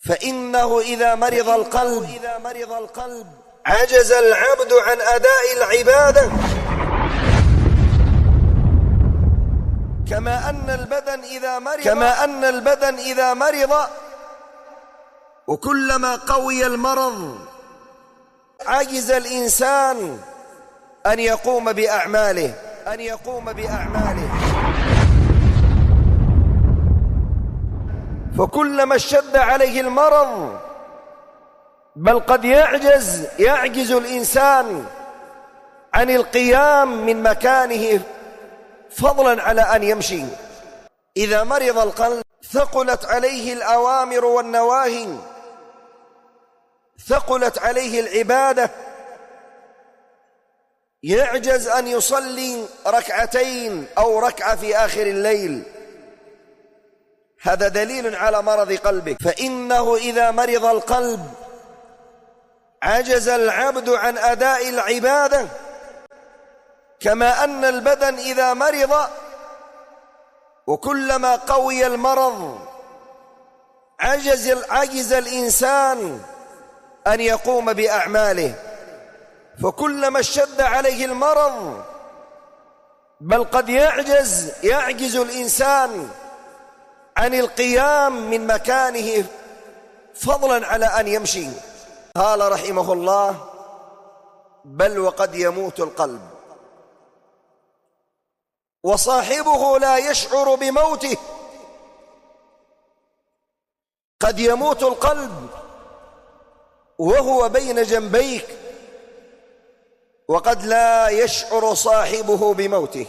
فإنه إذا مرض القلب عجز العبد عن أداء العبادة، كما أن البدن إذا مرض وكلما قوي المرض عجز الإنسان أن يقوم بأعماله. فكلما اشتد عليه المرض بل قد يعجز الإنسان عن القيام من مكانه فضلا على أن يمشي. إذا مرض القلب ثقلت عليه الأوامر والنواهي، ثقلت عليه العبادة، يعجز أن يصلي ركعتين أو ركعة في آخر الليل. هذا دليل على مرض قلبك. فإنه إذا مرض القلب عجز العبد عن أداء العبادة، كما أن البدن إذا مرض وكلما قوي المرض عجز الإنسان أن يقوم بأعماله. فكلما اشتد عليه المرض بل قد يعجز الإنسان عن القيام من مكانه فضلا على أن يمشي. قال رحمه الله: بل وقد يموت القلب وصاحبه لا يشعر بموته. قد يموت القلب وهو بين جنبيك، وقد لا يشعر صاحبه بموته.